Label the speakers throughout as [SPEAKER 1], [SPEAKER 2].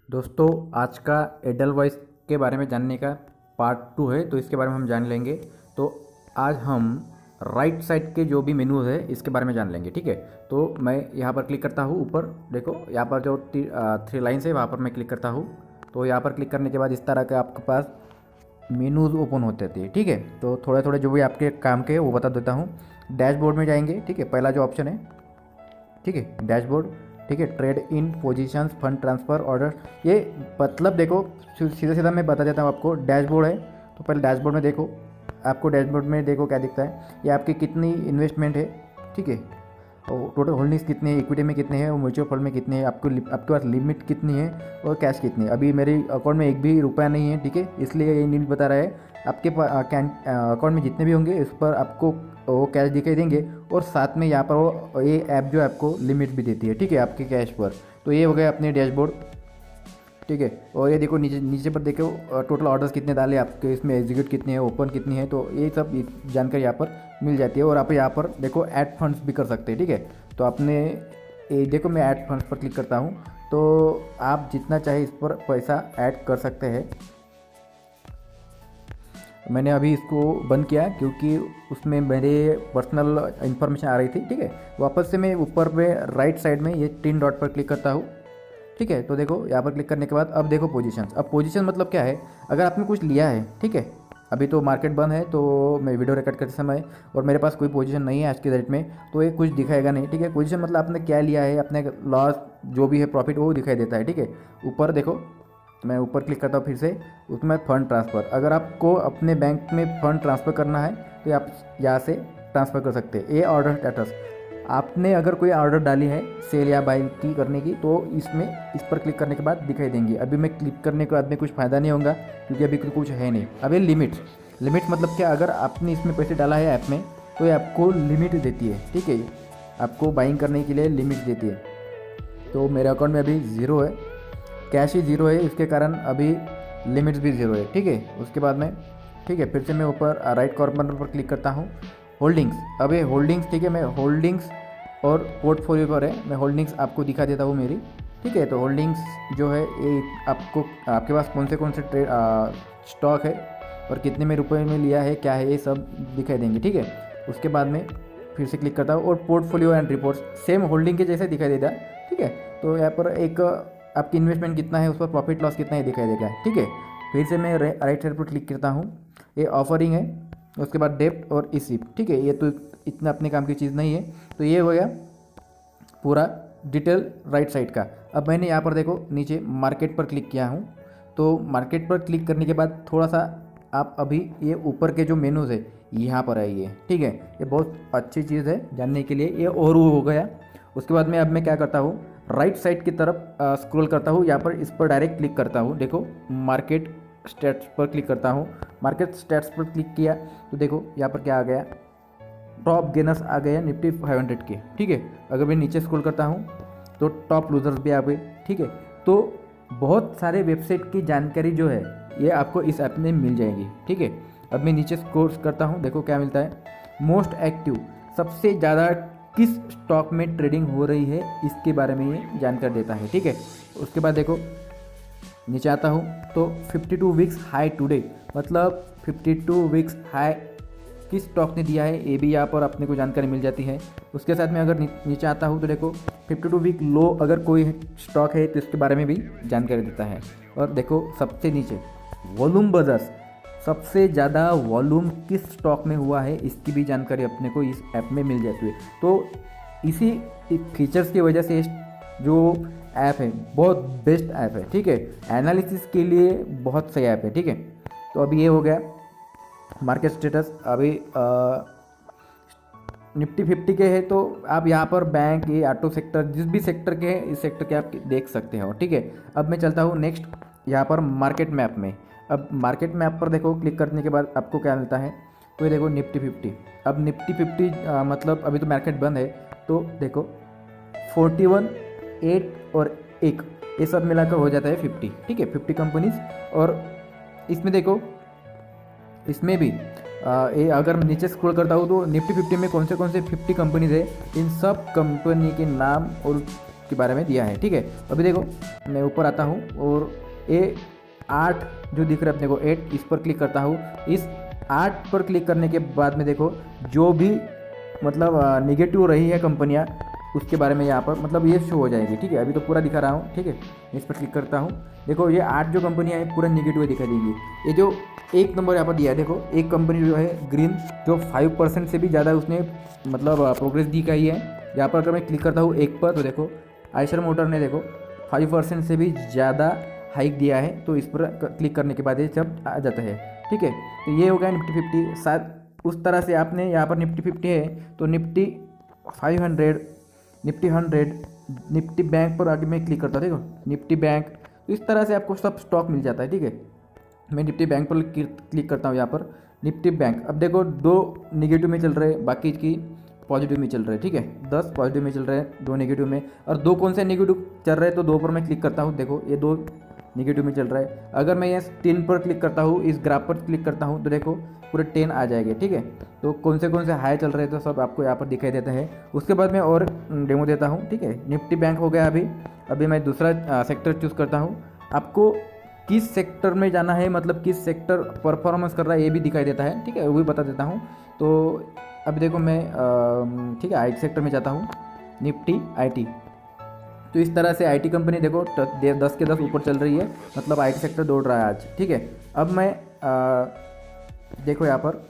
[SPEAKER 1] दोस्तों, आज का एडलवाइस के बारे में जानने का पार्ट 2 है, तो इसके बारे में हम जान लेंगे। तो आज हम राइट साइड के जो भी मेनूज है इसके बारे में जान लेंगे, ठीक है। तो मैं यहाँ पर क्लिक करता हूँ, ऊपर देखो यहाँ पर जो 3 लाइन्स है वहाँ पर मैं क्लिक करता हूँ। तो यहाँ पर क्लिक करने के बाद इस तरह के आपके पास मेनूज ओपन होते थे, ठीक है। तो थोड़े थोड़े जो भी आपके काम के वो बता देता हूँ। डैशबोर्ड में जाएंगे, ठीक है। पहला जो ऑप्शन है, ठीक है, डैशबोर्ड, ठीक है। Trade in positions, fund transfer, order, ये मतलब देखो सीधा सीधा मैं बता देता हूँ आपको। डैशबोर्ड है तो पहले डैशबोर्ड में देखो, आपको डैशबोर्ड में देखो क्या दिखता है। ये आपकी कितनी इन्वेस्टमेंट है, ठीक है, और टोटल होल्डिंग्स कितनी है, इक्विटी में कितने हैं और म्यूचुअल फंड में कितने हैं, आपके पास लिमिट कितनी है और कैश कितनी है। अभी मेरे अकाउंट में एक भी रुपया नहीं है, ठीक है, इसलिए ये नीट बता रहा है। आपके अकाउंट में जितने भी होंगे इस पर आपको वो कैश दिखाई देंगे, और साथ में यहाँ पर वो ये ऐप जो आपको लिमिट भी देती है, ठीक है, आपके कैश पर। तो ये हो गया अपने डैशबोर्ड, ठीक है। और ये देखो नीचे नीचे पर देखो टोटल ऑर्डर्स कितने डाले आपके, इसमें एग्जीक्यूट कितने हैं, ओपन कितनी है, तो ये सब जानकारी यहाँ पर मिल जाती है। और आप यहाँ पर देखो ऐड फंड्स भी कर सकते हैं, ठीक है। तो आपने ये देखो, मैं ऐड फंड्स पर क्लिक करता हूँ, तो आप जितना चाहे इस पर पैसा ऐड कर सकते हैं। मैंने अभी इसको बंद किया क्योंकि उसमें मेरे पर्सनल इन्फॉर्मेशन आ रही थी, ठीक है। वापस से मैं ऊपर में राइट साइड में ये 3 डॉट पर क्लिक करता हूँ, ठीक है। तो देखो यहाँ पर क्लिक करने के बाद अब देखो पोजीशंस। अब पोजीशन मतलब क्या है, अगर आपने कुछ लिया है, ठीक है, अभी तो मार्केट बंद है, तो मैं वीडियो रिकॉर्ड करते समय और मेरे पास कोई पोजीशन नहीं है आज के डेट में, तो ये कुछ दिखाएगा नहीं, ठीक है। पोजीशन मतलब आपने क्या लिया है, अपने लॉस जो भी है, प्रॉफिट, वो दिखाई देता है, ठीक है। ऊपर देखो, मैं ऊपर क्लिक करता हूँ फिर से, उसमें फ़ंड ट्रांसफ़र। अगर आपको अपने बैंक में फ़ंड ट्रांसफ़र करना है तो आप यहाँ से ट्रांसफ़र कर सकते हैं। ये ऑर्डर स्टेटस, आपने अगर कोई ऑर्डर डाली है सेल या बाई की करने की, तो इसमें इस पर क्लिक करने के बाद दिखाई देंगी। अभी मैं क्लिक करने के बाद में कुछ फ़ायदा नहीं होगा क्योंकि अभी कुछ है नहीं। अभी लिमिट मतलब क्या, अगर आपने इसमें पैसे डाला है ऐप में तो ये आपको लिमिट देती है, ठीक है, आपको बाइंग करने के लिए लिमिट देती है। तो मेरे अकाउंट में अभी 0 है, कैश ही 0 है, इसके कारण अभी लिमिट्स भी 0 है, ठीक है। उसके बाद में, ठीक है, फिर से मैं ऊपर राइट कॉर्नर पर क्लिक करता हूँ, होल्डिंग्स। अब ये होल्डिंग्स, ठीक है, मैं होल्डिंग्स और पोर्टफोलियो पर है, मैं होल्डिंग्स आपको दिखा देता हूँ मेरी, ठीक है। तो होल्डिंग्स जो है ये आपको, आपके पास कौन से ट्रेड स्टॉक है और कितने में रुपए में लिया है, क्या है, ये सब दिखाई देंगे, ठीक है। उसके बाद में फिर से क्लिक करता हूँ और portfolio and reports same holding के जैसे दिखाई देता है, ठीक है। तो यहाँ पर एक आपकी इन्वेस्टमेंट कितना है, उस पर प्रॉफिट लॉस कितना है दिखाई देगा, ठीक है। फिर से मैं राइट साइड पर क्लिक करता हूँ, ये ऑफरिंग है, उसके बाद डेप्ट और इसिप, ठीक है। ये तो इतना अपने काम की चीज़ नहीं है। तो ये हो गया पूरा डिटेल राइट साइड का। अब मैंने यहाँ पर देखो नीचे मार्केट पर क्लिक किया हूँ, तो मार्केट पर क्लिक करने के बाद थोड़ा सा आप अभी ये ऊपर के जो मेनूज है यहाँ पर आइए, ठीक है। ये बहुत अच्छी चीज़ है जानने के लिए, ये और हो गया। उसके बाद में अब मैं क्या करता हूँ, राइट साइड की तरफ स्क्रॉल करता हूँ, यहाँ पर इस पर डायरेक्ट क्लिक करता हूँ। देखो मार्केट स्टैट्स पर क्लिक करता हूँ, मार्केट स्टैट्स पर क्लिक किया तो देखो यहाँ पर क्या आ गया, टॉप गेनर्स आ गए हैं निफ्टी 500 के, ठीक है। अगर मैं नीचे स्क्रॉल करता हूँ तो टॉप लूजर्स भी आ गए, ठीक है। तो बहुत सारे वेबसाइट की जानकारी जो है ये आपको इस ऐप में मिल जाएगी, ठीक है। अब मैं नीचे स्क्रॉल करता हूँ, देखो क्या मिलता है, मोस्ट एक्टिव, सबसे ज़्यादा किस स्टॉक में ट्रेडिंग हो रही है इसके बारे में ये जानकारी देता है, ठीक है। उसके बाद देखो नीचे आता हूँ तो 52 वीक्स हाई टुडे, मतलब 52 वीक्स हाई किस स्टॉक ने दिया है, ये भी यहाँ पर अपने को जानकारी मिल जाती है। उसके साथ में अगर नीचे आता हूँ तो देखो 52 वीक लो अगर कोई स्टॉक है तो इसके बारे में भी जानकारी देता है। और देखो सबसे नीचे वॉल्यूम बजर्स, सबसे ज़्यादा वॉल्यूम किस स्टॉक में हुआ है इसकी भी जानकारी अपने को इस ऐप में मिल जाती है। तो इसी फीचर्स की वजह से जो ऐप है बहुत बेस्ट ऐप है, ठीक है, एनालिसिस के लिए बहुत सही ऐप है, ठीक है। तो अभी ये हो गया मार्केट स्टेटस। अभी निफ्टी 50 के हैं तो आप यहाँ पर बैंक, ये ऑटो सेक्टर, जिस भी सेक्टर के हैं इस सेक्टर के आप देख सकते हो, ठीक है। अब मैं चलता हूँ नेक्स्ट यहाँ पर मार्केट मैप में। अब मार्केट मैप पर देखो क्लिक करने के बाद आपको क्या मिलता है, तो ये देखो निफ्टी 50। अब निफ्टी 50 मतलब अभी तो मार्केट बंद है, तो देखो 41, 8 और 1 ये सब मिलाकर हो जाता है 50, ठीक है, 50 कंपनीज। और इसमें देखो इसमें भी ये अगर मैं नीचे स्क्रॉल करता हूँ तो निफ्टी 50 में कौन से 50 कंपनीज है, इन सब कंपनी के नाम और के बारे में दिया है, ठीक है। अभी देखो मैं ऊपर आता हूँ और ये 8 जो दिख रहा है अपने को 8, इस पर क्लिक करता हूँ। इस 8 पर क्लिक करने के बाद में देखो जो भी मतलब निगेटिव रही है कंपनियाँ, उसके बारे में यहाँ पर मतलब ये शो हो जाएगी, ठीक है। अभी तो पूरा दिखा रहा हूँ, ठीक है। इस पर क्लिक करता हूँ, देखो ये 8 जो कंपनियाँ हैं पूरा निगेटिव दिखा देंगी। ये जो 1 नंबर यहाँ पर दिया है, देखो एक कंपनी जो है ग्रीन, जो 5% से भी ज़्यादा उसने मतलब प्रोग्रेस दिखाई है। यहाँ पर अगर मैं क्लिक करता हूँ एक पर, तो देखो आयशर मोटर ने देखो 5% से भी ज़्यादा हाइक दिया है। तो इस पर क्लिक करने के बाद ये सब आ जाता है, ठीक है। तो ये हो गया निफ्टी 50। साथ उस तरह से आपने यहाँ पर निफ्टी 50 है तो निफ्टी 500, निफ्टी 100, निफ्टी बैंक पर आगे मैं क्लिक करता हूँ, देखो निफ्टी बैंक। तो इस तरह से आपको सब स्टॉक मिल जाता है, ठीक है। मैं निफ्टी बैंक पर क्लिक करता हूँ, यहाँ पर निफ्टी बैंक। अब देखो 2 निगेटिव में चल रहे हैं, बाकी की पॉजिटिव में चल रहे हैं, ठीक है। 10 पॉजिटिव में चल रहे हैं, 2 निगेटिव में, और 2 कौन से निगेटिव चल रहे हैं तो 2 पर मैं क्लिक करता हूँ, देखो ये 2 निगेटिव में चल रहा है। अगर मैं ये 10 पर क्लिक करता हूँ, इस ग्राफ पर क्लिक करता हूँ, तो देखो पूरे 10 आ जाएंगे, ठीक है। तो कौन से हाई चल रहे हैं तो सब आपको यहाँ पर दिखाई देता है। उसके बाद मैं और डेमो देता हूँ, ठीक है। निफ्टी बैंक हो गया। अभी मैं दूसरा सेक्टर चूज़ करता हूँ। आपको किस सेक्टर में जाना है, मतलब किस सेक्टर परफॉर्मेंस कर रहा है ये भी दिखाई देता है, ठीक है, वो भी बता देता हूँ। तो अभी देखो मैं ठीक है IT सेक्टर में जाता हूँ, निफ्टी IT। तो इस तरह से IT कंपनी देखो 10 के 10 ऊपर चल रही है, मतलब IT सेक्टर दौड़ रहा है आज, ठीक है। अब मैं देखो यहाँ पर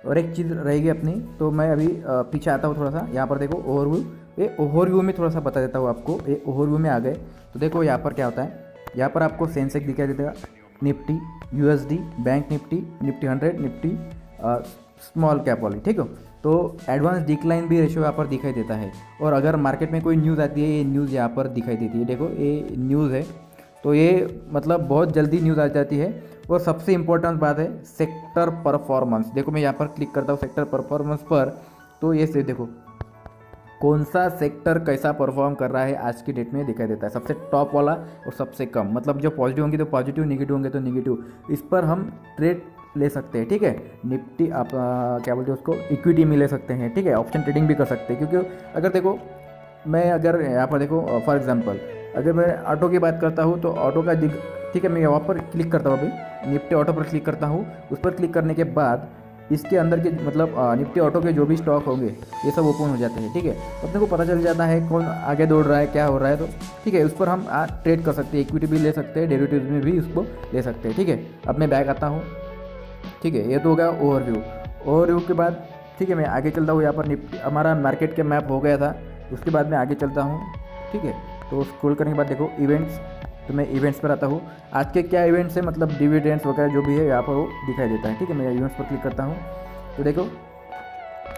[SPEAKER 1] और एक चीज़ रहेगी अपनी, तो मैं अभी पीछे आता हूँ थोड़ा सा। यहाँ पर देखो ओवरव्यू, ये ओवरव्यू में थोड़ा सा बता देता हूँ आपको। ये ओवरव्यू में आ गए तो देखो यहाँ पर क्या होता है। यहाँ पर आपको सेंसेक्स दिखाई देगा, Nifty, USD, bank Nifty, Nifty 100, Nifty small cap वाली, ठीक है। तो एडवांस डिक्लाइन भी रेशियो यहाँ पर दिखाई देता है। और अगर मार्केट में कोई न्यूज़ आती है, ये न्यूज़ यहाँ पर दिखाई देती है, देखो ये न्यूज़ है, तो ये मतलब बहुत जल्दी न्यूज़ आ जाती है। और सबसे इम्पोर्टेंट बात है सेक्टर परफॉर्मेंस। देखो मैं यहाँ पर क्लिक करता हूँ सेक्टर परफॉर्मेंस पर, तो ये से देखो कौन सा सेक्टर कैसा परफॉर्म कर रहा है आज की डेट में दिखाई देता है, सबसे टॉप वाला और सबसे कम। मतलब जो पॉजिटिव होंगे तो पॉजिटिव, निगेटिव होंगे तो निगेटिव। इस पर हम ट्रेड ले सकते हैं, ठीक है। निफ्टी आप क्या बोलते हैं उसको, इक्विटी में ले सकते हैं, ठीक है। ऑप्शन ट्रेडिंग भी कर सकते हैं, क्योंकि अगर देखो मैं अगर यहाँ पर देखो फॉर एग्जांपल अगर मैं ऑटो की बात करता हूँ तो ऑटो का ठीक है, मैं यहाँ पर क्लिक करता हूँ, अभी निफ्टी ऑटो पर क्लिक करता हूँ। उस पर क्लिक करने के बाद इसके अंदर के मतलब निफ्टी ऑटो के जो भी स्टॉक होंगे ये सब ओपन हो जाते हैं, ठीक है। अपने को पता चल जाता है कौन आगे दौड़ रहा है, क्या हो रहा है, तो ठीक है उस पर हम ट्रेड कर सकते हैं। इक्विटी भी ले सकते हैं, डेरिवेटिव्स में भी उसको ले सकते हैं, ठीक है। अब मैं बैक आता हूँ, ठीक है। ये तो हो गया ओवरव्यू के बाद, ठीक है। मैं आगे चलता हूँ। यहाँ पर निफ्टी हमारा मार्केट के मैप हो गया था। उसके बाद मैं आगे चलता हूँ, ठीक है। तो स्क्रॉल करने के बाद देखो इवेंट्स, तो मैं इवेंट्स पर आता हूँ। आज के क्या इवेंट्स है, मतलब डिविडेंड्स वगैरह जो भी है यहाँ पर वो दिखाई देता है, ठीक है। मैं इवेंट्स पर क्लिक करता हूँ तो देखो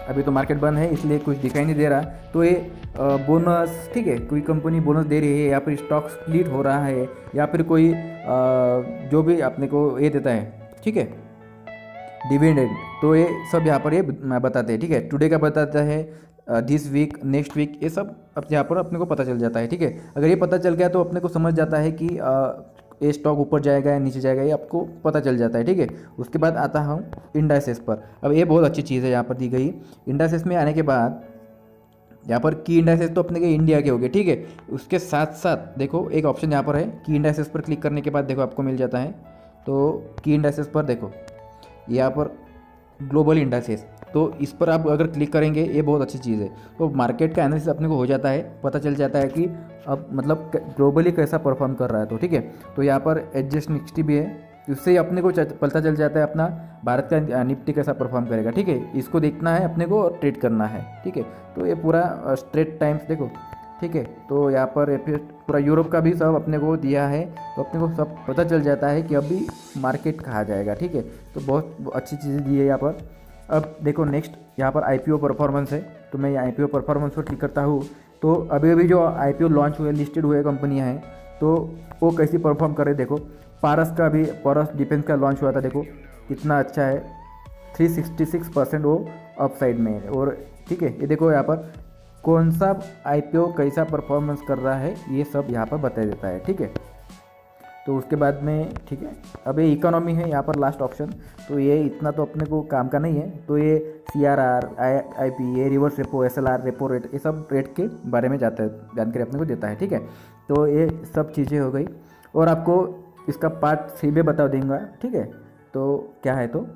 [SPEAKER 1] अभी तो मार्केट बंद है इसलिए कुछ दिखाई नहीं दे रहा। तो ये बोनस, ठीक है, कोई कंपनी बोनस दे रही है, या फिर स्टॉक स्प्लिट हो रहा है, या फिर कोई जो भी अपने को ये देता है, ठीक है, डिविडेंड। तो ये सब यहाँ पर ये बताते हैं, ठीक है। टुडे का बताता है, दिस वीक, नेक्स्ट वीक, ये सब अब यहाँ पर अपने को पता चल जाता है, ठीक है। अगर ये पता चल गया तो अपने को समझ जाता है कि ये स्टॉक ऊपर जाएगा या नीचे जाएगा, ये आपको पता चल जाता है, ठीक है। उसके बाद आता हूँ इंडाइसेस पर। अब ये बहुत अच्छी चीज़ है यहाँ पर दी गई। इंडाइसेस में आने के बाद यहाँ पर की इंडाइसेस तो अपने के इंडिया के हो गए, ठीक है। उसके साथ साथ देखो एक ऑप्शन यहाँ पर है, की इंडाइसेस पर क्लिक करने के बाद देखो आपको मिल जाता है। तो की इंडाइसेस पर देखो यहाँ पर ग्लोबल इंडाइसेस, तो इस पर आप अगर क्लिक करेंगे ये बहुत अच्छी चीज़ है। तो मार्केट का एनालिसिस अपने को हो जाता है, पता चल जाता है कि अब मतलब ग्लोबली कैसा परफॉर्म कर रहा है, तो ठीक है। तो यहाँ पर एडजस्ट निफ्टी भी है, उससे अपने को पता चल जाता है अपना भारत का निफ्टी कैसा परफॉर्म करेगा, ठीक है। इसको देखना है अपने को और ट्रेड करना है, ठीक है। तो ये पूरा स्ट्रेट टाइम्स देखो, ठीक है। तो यहाँ पर फिर पूरा यूरोप का भी सब अपने को दिया है, तो अपने को सब पता चल जाता है कि अभी मार्केट कहाँ जाएगा, ठीक है। तो बहुत अच्छी चीज़ें दी है यहाँ पर। अब देखो नेक्स्ट यहाँ पर IPO परफॉर्मेंस है, तो मैं यहाँ IPO परफॉर्मेंस पर क्लिक करता हूँ। तो अभी अभी जो IPO लॉन्च हुए, लिस्टेड हुए कंपनियाँ हैं, तो वो कैसी परफॉर्म कर रहे देखो। पारस डिफेंस का लॉन्च हुआ था, देखो कितना अच्छा है, 366% वो अपसाइड में है। और ठीक है, ये देखो यहाँ पर कौन सा IPO कैसा परफॉर्मेंस कर रहा है, ये सब यहाँ पर बता देता है, ठीक है। तो उसके बाद में ठीक है, अब ये इकोनॉमी है यहाँ पर लास्ट ऑप्शन। तो ये इतना तो अपने को काम का नहीं है। तो ये CRR, IP, ये reverse repo, SLR, repo rate, ये सब रेट के बारे में जाता है, जानकारी अपने को देता है। ठीक है, तो ये सब चीज़ें हो गई और आपको इसका पार्ट 3 में बता दूंगा। ठीक है, तो क्या है, तो